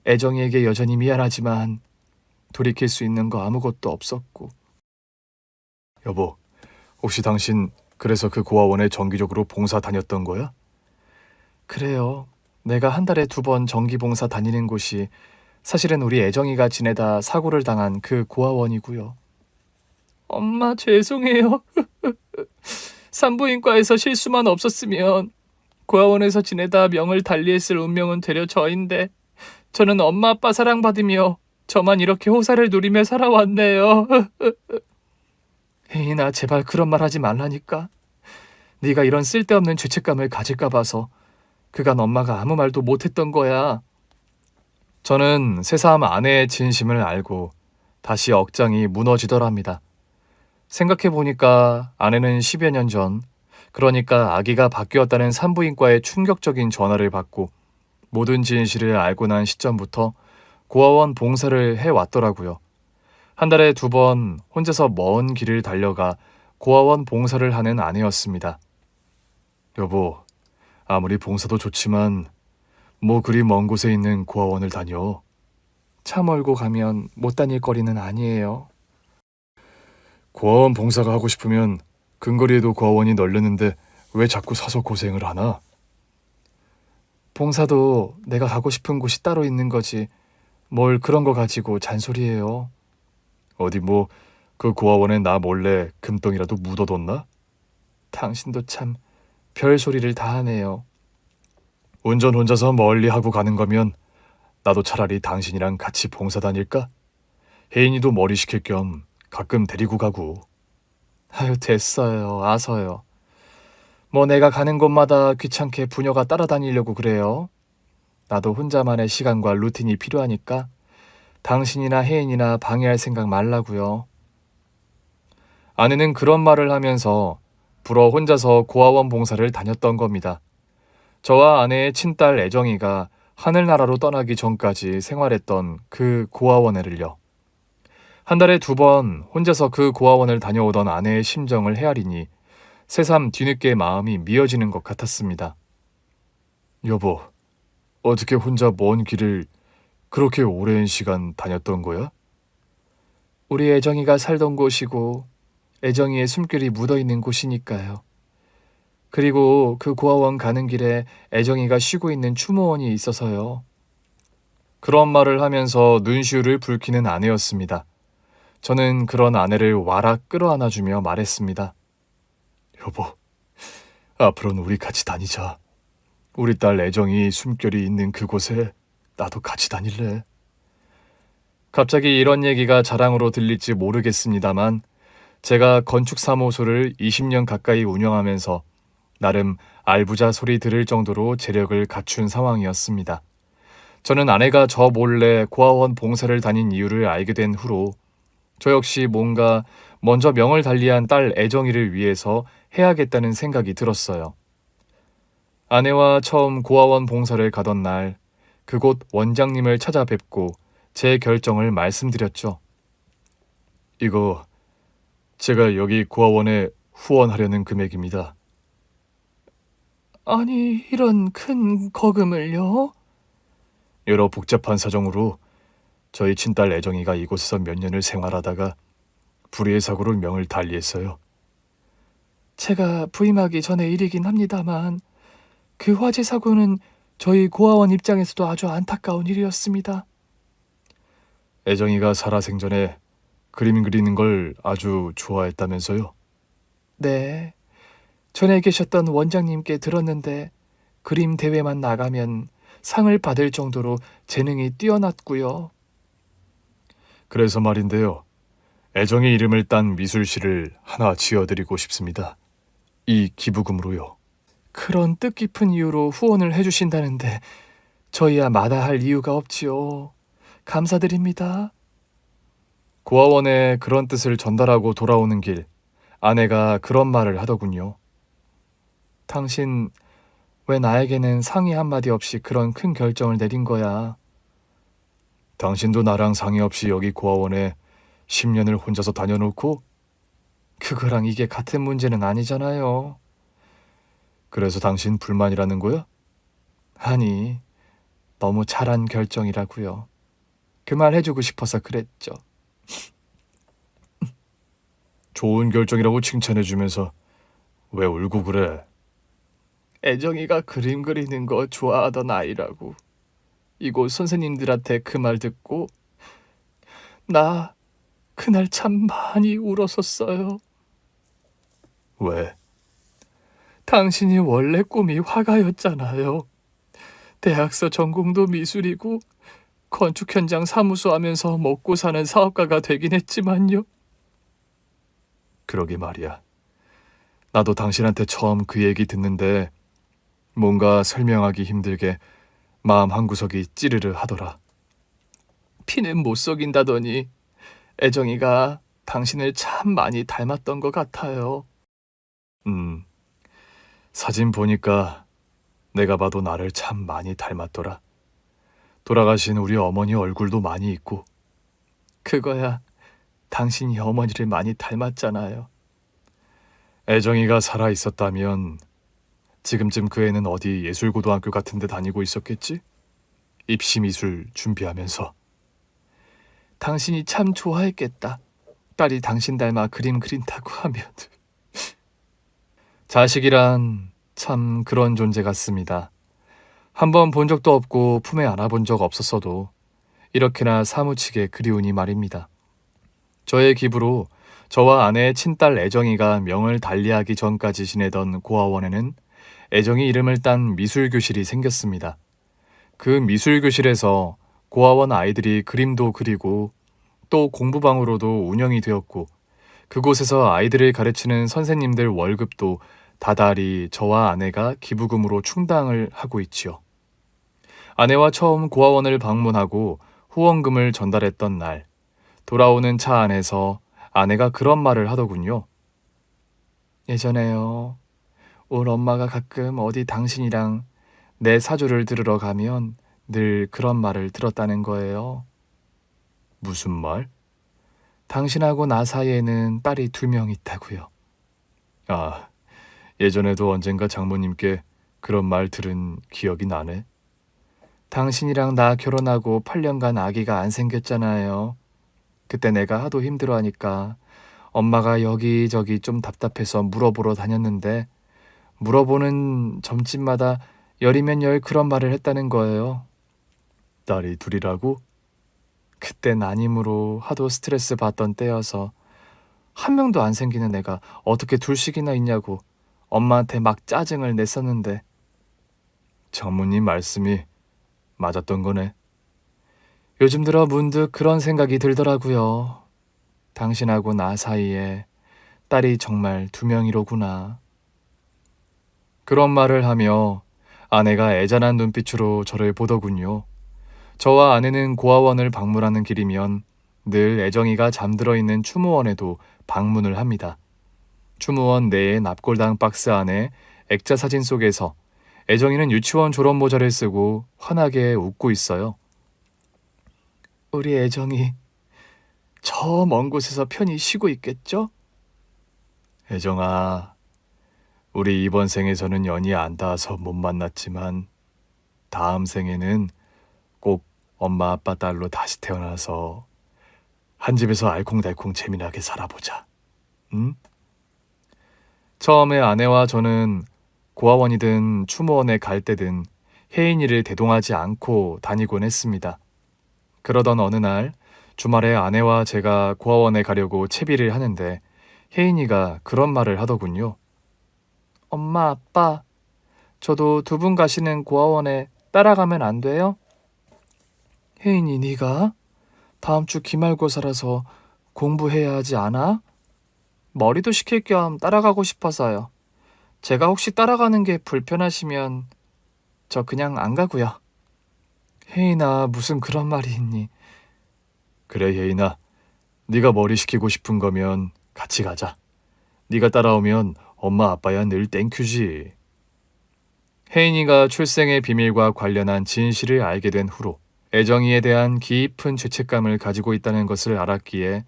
애정이에게 여전히 미안하지만 돌이킬 수 있는 거 아무것도 없었고. 여보, 혹시 당신 그래서 그 고아원에 정기적으로 봉사 다녔던 거야? 그래요. 내가 한 달에 2번 정기봉사 다니는 곳이 사실은 우리 애정이가 지내다 사고를 당한 그 고아원이고요. 엄마 죄송해요. 산부인과에서 실수만 없었으면 고아원에서 지내다 명을 달리했을 운명은 되려 저인데 저는 엄마 아빠 사랑받으며 저만 이렇게 호사를 누리며 살아왔네요. 혜인아, 제발 그런 말 하지 말라니까. 네가 이런 쓸데없는 죄책감을 가질까 봐서 그간 엄마가 아무 말도 못했던 거야. 저는 새삼 아내의 진심을 알고 다시 억장이 무너지더랍니다. 생각해보니까 아내는 10여 년 전, 그러니까 아기가 바뀌었다는 산부인과의 충격적인 전화를 받고 모든 진실을 알고 난 시점부터 고아원 봉사를 해왔더라고요. 한 달에 2번 혼자서 먼 길을 달려가 고아원 봉사를 하는 아내였습니다. 여보, 아무리 봉사도 좋지만 뭐 그리 먼 곳에 있는 고아원을 다녀. 차 몰고 가면 못 다닐 거리는 아니에요. 고아원 봉사가 하고 싶으면 근거리에도 고아원이 널렸는데 왜 자꾸 사서 고생을 하나? 봉사도 내가 가고 싶은 곳이 따로 있는 거지. 뭘 그런 거 가지고 잔소리해요. 어디 뭐 그 고아원에 나 몰래 금덩이라도 묻어뒀나? 당신도 참 별소리를 다 하네요. 운전 혼자서 멀리 하고 가는 거면 나도 차라리 당신이랑 같이 봉사 다닐까? 혜인이도 머리 식힐 겸 가끔 데리고 가고. 아유, 됐어요. 아서요. 뭐 내가 가는 곳마다 귀찮게 부녀가 따라다니려고 그래요. 나도 혼자만의 시간과 루틴이 필요하니까 당신이나 혜인이나 방해할 생각 말라고요. 아내는 그런 말을 하면서 불어 혼자서 고아원 봉사를 다녔던 겁니다. 저와 아내의 친딸 애정이가 하늘나라로 떠나기 전까지 생활했던 그 고아원에를요. 한 달에 2번 혼자서 그 고아원을 다녀오던 아내의 심정을 헤아리니 새삼 뒤늦게 마음이 미어지는 것 같았습니다. 여보, 어떻게 혼자 먼 길을 그렇게 오랜 시간 다녔던 거야? 우리 애정이가 살던 곳이고 애정이의 숨결이 묻어있는 곳이니까요. 그리고 그 고아원 가는 길에 애정이가 쉬고 있는 추모원이 있어서요. 그런 말을 하면서 눈시울을 붉히는 아내였습니다. 저는 그런 아내를 와락 끌어안아주며 말했습니다. 여보, 앞으로는 우리 같이 다니자. 우리 딸 애정이 숨결이 있는 그곳에 나도 같이 다닐래. 갑자기 이런 얘기가 자랑으로 들릴지 모르겠습니다만 제가 건축사무소를 20년 가까이 운영하면서 나름 알부자 소리 들을 정도로 재력을 갖춘 상황이었습니다. 저는 아내가 저 몰래 고아원 봉사를 다닌 이유를 알게 된 후로 저 역시 뭔가 먼저 명을 달리한 딸 애정이를 위해서 해야겠다는 생각이 들었어요. 아내와 처음 고아원 봉사를 가던 날 그곳 원장님을 찾아뵙고 제 결정을 말씀드렸죠. 이거 제가 여기 고아원에 후원하려는 금액입니다. 아니, 이런 큰 거금을요? 여러 복잡한 사정으로 저희 친딸 애정이가 이곳에서 몇 년을 생활하다가 불의의 사고로 명을 달리했어요. 제가 부임하기 전의 일이긴 합니다만 그 화재 사고는 저희 고아원 입장에서도 아주 안타까운 일이었습니다. 애정이가 살아생전에 그림 그리는 걸 아주 좋아했다면서요? 네, 전에 계셨던 원장님께 들었는데 그림 대회만 나가면 상을 받을 정도로 재능이 뛰어났고요. 그래서 말인데요. 애정이 이름을 딴 미술실을 하나 지어드리고 싶습니다. 이 기부금으로요. 그런 뜻깊은 이유로 후원을 해주신다는데 저희야 마다할 이유가 없지요. 감사드립니다. 고아원에 그런 뜻을 전달하고 돌아오는 길, 아내가 그런 말을 하더군요. 당신 왜 나에게는 상의 한마디 없이 그런 큰 결정을 내린 거야? 당신도 나랑 상의 없이 여기 고아원에 10년을 혼자서 다녀놓고 그거랑 이게 같은 문제는 아니잖아요. 그래서 당신 불만이라는 거야? 아니, 너무 잘한 결정이라고요. 그 말 해주고 싶어서 그랬죠. 좋은 결정이라고 칭찬해주면서 왜 울고 그래? 애정이가 그림 그리는 거 좋아하던 아이라고. 이곳 선생님들한테 그 말 듣고 나 그날 참 많이 울었었어요. 왜? 당신이 원래 꿈이 화가였잖아요. 대학서 전공도 미술이고 건축 현장 사무소 하면서 먹고 사는 사업가가 되긴 했지만요. 그러게 말이야. 나도 당신한테 처음 그 얘기 듣는데 뭔가 설명하기 힘들게 마음 한구석이 찌르르 하더라. 피는 못 속인다더니 애정이가 당신을 참 많이 닮았던 것 같아요. 사진 보니까 내가 봐도 나를 참 많이 닮았더라. 돌아가신 우리 어머니 얼굴도 많이 있고. 그거야 당신이 어머니를 많이 닮았잖아요. 애정이가 살아 있었다면 지금쯤 그 애는 어디 예술고등학교 같은 데 다니고 있었겠지? 입시미술 준비하면서. 당신이 참 좋아했겠다. 딸이 당신 닮아 그림 그린다고 하면. 자식이란 참 그런 존재 같습니다. 한번 본 적도 없고 품에 안아본 적 없었어도 이렇게나 사무치게 그리우니 말입니다. 저의 기부로 저와 아내의 친딸 애정이가 명을 달리하기 전까지 지내던 고아원에는 애정이 이름을 딴 미술교실이 생겼습니다. 그 미술교실에서 고아원 아이들이 그림도 그리고 또 공부방으로도 운영이 되었고 그곳에서 아이들을 가르치는 선생님들 월급도 다달이 저와 아내가 기부금으로 충당을 하고 있지요. 아내와 처음 고아원을 방문하고 후원금을 전달했던 날, 돌아오는 차 안에서 아내가 그런 말을 하더군요. 예전에요, 우리 엄마가 가끔 어디 당신이랑 내 사주를 들으러 가면 늘 그런 말을 들었다는 거예요. 무슨 말? 당신하고 나 사이에는 딸이 2명 있다고요. 아, 예전에도 언젠가 장모님께 그런 말 들은 기억이 나네. 당신이랑 나 결혼하고 8년간 아기가 안 생겼잖아요. 그때 내가 하도 힘들어하니까 엄마가 여기저기 좀 답답해서 물어보러 다녔는데 물어보는 점집마다 열이면 열 그런 말을 했다는 거예요. 딸이 둘이라고? 그때 난 힘으로 하도 스트레스 받던 때여서 한 명도 안 생기는 애가 어떻게 둘씩이나 있냐고 엄마한테 막 짜증을 냈었는데 장모님 말씀이 맞았던 거네. 요즘 들어 문득 그런 생각이 들더라고요. 당신하고 나 사이에 딸이 정말 2명이로구나. 그런 말을 하며 아내가 애잔한 눈빛으로 저를 보더군요. 저와 아내는 고아원을 방문하는 길이면 늘 애정이가 잠들어 있는 추모원에도 방문을 합니다. 추모원 내의 납골당 박스 안에 액자 사진 속에서 애정이는 유치원 졸업 모자를 쓰고 환하게 웃고 있어요. 우리 애정이 저 먼 곳에서 편히 쉬고 있겠죠? 애정아, 우리 이번 생에서는 연이 안 닿아서 못 만났지만 다음 생에는 꼭 엄마 아빠 딸로 다시 태어나서 한 집에서 알콩달콩 재미나게 살아보자. 응? 처음에 아내와 저는 고아원이든 추모원에 갈 때든 혜인이를 대동하지 않고 다니곤 했습니다. 그러던 어느 날 주말에 아내와 제가 고아원에 가려고 채비를 하는데 혜인이가 그런 말을 하더군요. 엄마, 아빠, 저도 2분 가시는 고아원에 따라가면 안 돼요? 혜인이 네가 다음 주 기말고사라서 공부해야 하지 않아? 머리도 식힐 겸 따라가고 싶어서요. 제가 혹시 따라가는 게 불편하시면 저 그냥 안 가고요. 혜인아, 무슨 그런 말이 있니? 그래, 혜인아. 네가 머리 식히고 싶은 거면 같이 가자. 네가 따라오면 엄마 아빠야 늘 땡큐지. 혜인이가 출생의 비밀과 관련한 진실을 알게 된 후로 애정이에 대한 깊은 죄책감을 가지고 있다는 것을 알았기에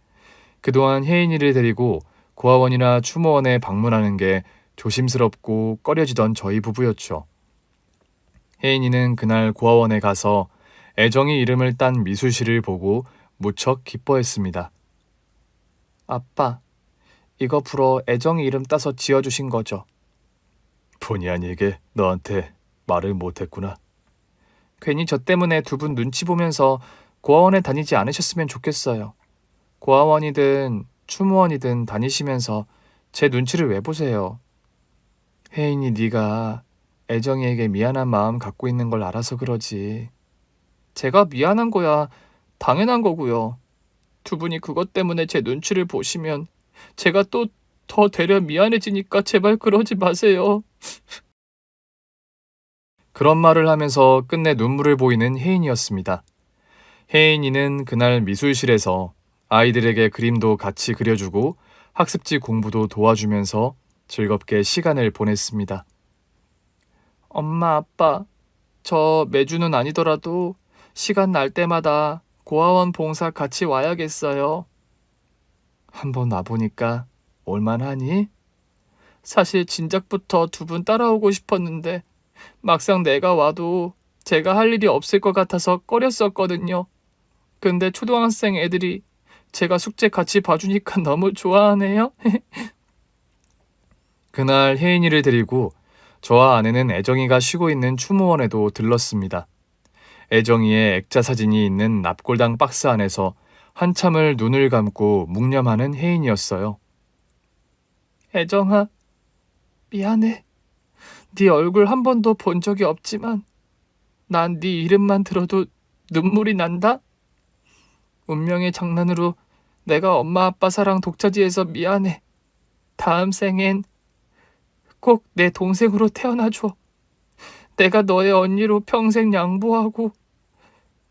그동안 혜인이를 데리고 고아원이나 추모원에 방문하는 게 조심스럽고 꺼려지던 저희 부부였죠. 혜인이는 그날 고아원에 가서 애정이 이름을 딴 미술실을 보고 무척 기뻐했습니다. 아빠, 이거 불어 애정이 이름 따서 지어주신 거죠? 본의 아니게 너한테 말을 못했구나. 괜히 저 때문에 2분 눈치 보면서 고아원에 다니지 않으셨으면 좋겠어요. 고아원이든 추모원이든 다니시면서 제 눈치를 왜 보세요? 혜인이 네가 애정이에게 미안한 마음 갖고 있는 걸 알아서 그러지. 제가 미안한 거야 당연한 거고요. 2분이 그것 때문에 제 눈치를 보시면 제가 또 더 되려 미안해지니까 제발 그러지 마세요. 그런 말을 하면서 끝내 눈물을 보이는 혜인이었습니다. 혜인이는 그날 미술실에서 아이들에게 그림도 같이 그려주고 학습지 공부도 도와주면서 즐겁게 시간을 보냈습니다. 엄마, 아빠, 저 매주는 아니더라도 시간 날 때마다 고아원 봉사 같이 와야겠어요. 한번 와보니까 올만하니? 사실 진작부터 2분 따라오고 싶었는데 막상 내가 와도 제가 할 일이 없을 것 같아서 꺼렸었거든요. 근데 초등학생 애들이 제가 숙제 같이 봐주니까 너무 좋아하네요. 그날 혜인이를 데리고 저와 아내는 애정이가 쉬고 있는 추모원에도 들렀습니다. 애정이의 액자 사진이 있는 납골당 박스 안에서 한참을 눈을 감고 묵념하는 혜인이었어요. 애정아, 미안해. 네 얼굴 한 번도 본 적이 없지만 난 네 이름만 들어도 눈물이 난다. 운명의 장난으로 내가 엄마 아빠 사랑 독차지해서 미안해. 다음 생엔 꼭 내 동생으로 태어나줘. 내가 너의 언니로 평생 양보하고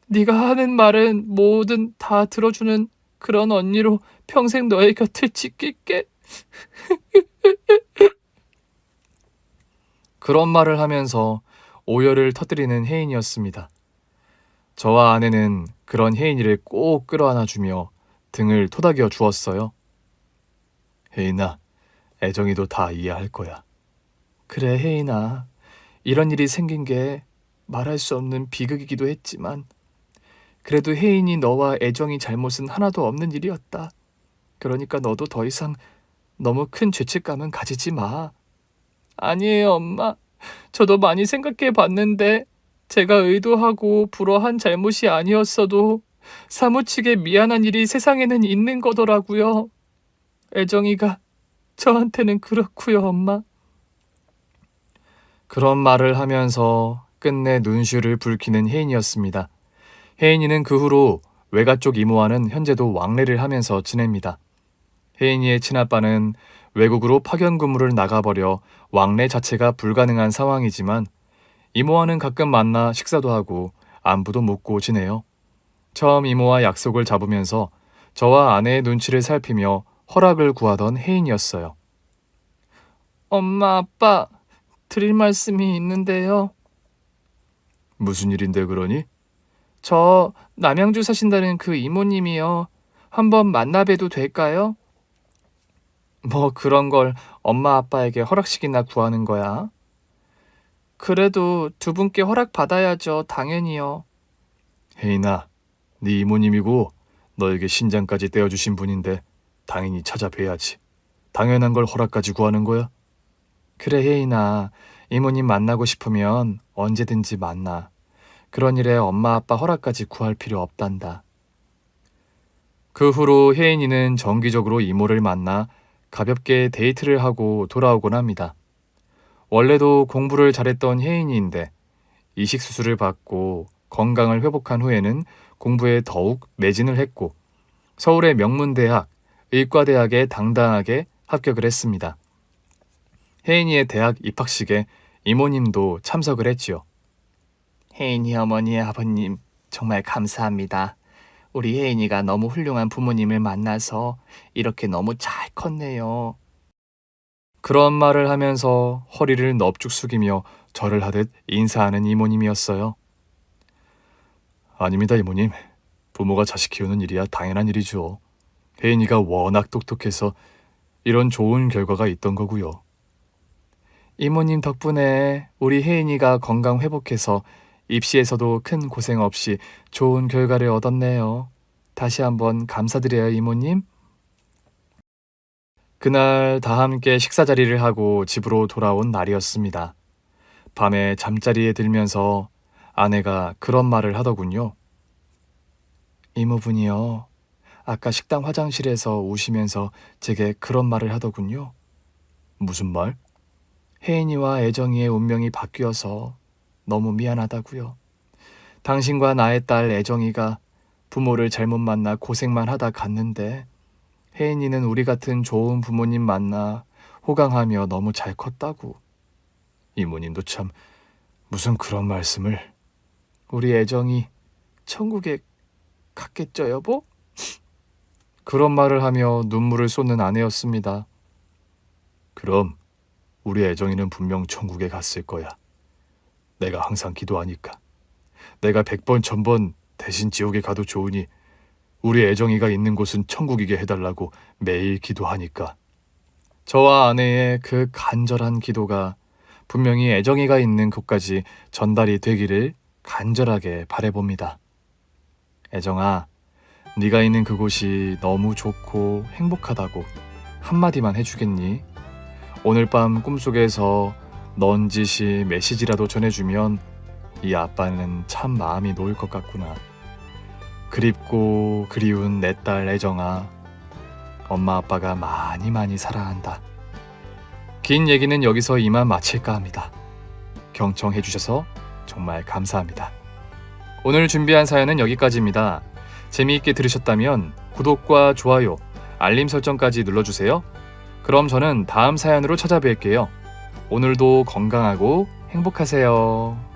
네가 하는 말은 뭐든 다 들어주는 그런 언니로 평생 너의 곁을 지킬게. 그런 말을 하면서 오열을 터뜨리는 혜인이었습니다. 저와 아내는 그런 혜인이를 꼭 끌어안아주며 등을 토닥여 주었어요. 혜인아, 애정이도 다 이해할 거야. 그래, 혜인아. 이런 일이 생긴 게 말할 수 없는 비극이기도 했지만 그래도 혜인이 너와 애정이 잘못은 하나도 없는 일이었다. 그러니까 너도 더 이상 너무 큰 죄책감은 가지지 마. 아니에요, 엄마. 저도 많이 생각해 봤는데 제가 의도하고 불허한 잘못이 아니었어도 사무치게 미안한 일이 세상에는 있는 거더라고요. 애정이가 저한테는 그렇고요, 엄마. 그런 말을 하면서 끝내 눈시울을 붉히는 혜인이었습니다. 혜인이는 그 후로 외가 쪽 이모와는 현재도 왕래를 하면서 지냅니다. 혜인이의 친아빠는 외국으로 파견 근무를 나가버려 왕래 자체가 불가능한 상황이지만 이모와는 가끔 만나 식사도 하고 안부도 묻고 지내요. 처음 이모와 약속을 잡으면서 저와 아내의 눈치를 살피며 허락을 구하던 혜인이었어요. 엄마, 아빠, 드릴 말씀이 있는데요. 무슨 일인데 그러니? 저 남양주 사신다는 그 이모님이요. 한번 만나봬도 될까요? 뭐 그런 걸 엄마 아빠에게 허락식이나 구하는 거야. 그래도 두 분께 허락 받아야죠. 당연히요. 혜인아, 네 이모님이고 너에게 신장까지 떼어주신 분인데 당연히 찾아뵈야지. 당연한 걸 허락까지 구하는 거야? 그래, 혜인아. 이모님 만나고 싶으면 언제든지 만나. 그런 일에 엄마 아빠 허락까지 구할 필요 없단다. 그 후로 혜인이는 정기적으로 이모를 만나 가볍게 데이트를 하고 돌아오곤 합니다. 원래도 공부를 잘했던 혜인이인데 이식 수술을 받고 건강을 회복한 후에는 공부에 더욱 매진을 했고 서울의 명문대학, 의과대학에 당당하게 합격을 했습니다. 혜인이의 대학 입학식에 이모님도 참석을 했지요. 혜인이 어머니, 아버님, 정말 감사합니다. 우리 혜인이가 너무 훌륭한 부모님을 만나서 이렇게 너무 잘 컸네요. 그런 말을 하면서 허리를 넙죽 숙이며 절을 하듯 인사하는 이모님이었어요. 아닙니다, 이모님. 부모가 자식 키우는 일이야 당연한 일이죠. 혜인이가 워낙 똑똑해서 이런 좋은 결과가 있던 거고요. 이모님 덕분에 우리 혜인이가 건강 회복해서 입시에서도 큰 고생 없이 좋은 결과를 얻었네요. 다시 한번 감사드려요, 이모님. 그날 다 함께 식사 자리를 하고 집으로 돌아온 날이었습니다. 밤에 잠자리에 들면서 아내가 그런 말을 하더군요. 이모분이요. 아까 식당 화장실에서 우시면서 제게 그런 말을 하더군요. 무슨 말? 혜인이와 애정이의 운명이 바뀌어서 너무 미안하다고요. 당신과 나의 딸 애정이가 부모를 잘못 만나 고생만 하다 갔는데 혜인이는 우리 같은 좋은 부모님 만나 호강하며 너무 잘 컸다고. 이모님도 참 무슨 그런 말씀을. 우리 애정이 천국에 갔겠죠, 여보? 그런 말을 하며 눈물을 쏟는 아내였습니다. 그럼 우리 애정이는 분명 천국에 갔을 거야. 내가 항상 기도하니까. 내가 100번 1000번 대신 지옥에 가도 좋으니 우리 애정이가 있는 곳은 천국이게 해달라고 매일 기도하니까. 저와 아내의 그 간절한 기도가 분명히 애정이가 있는 곳까지 전달이 되기를 간절하게 바라봅니다. 애정아, 네가 있는 그곳이 너무 좋고 행복하다고 한마디만 해주겠니? 오늘 밤 꿈속에서 넌지시 메시지라도 전해주면 이 아빠는 참 마음이 놓일 것 같구나. 그립고 그리운 내 딸 애정아, 엄마 아빠가 많이 많이 사랑한다. 긴 얘기는 여기서 이만 마칠까 합니다. 경청해 주셔서 정말 감사합니다. 오늘 준비한 사연은 여기까지입니다. 재미있게 들으셨다면 구독과 좋아요, 알림 설정까지 눌러주세요. 그럼 저는 다음 사연으로 찾아뵐게요. 오늘도 건강하고 행복하세요.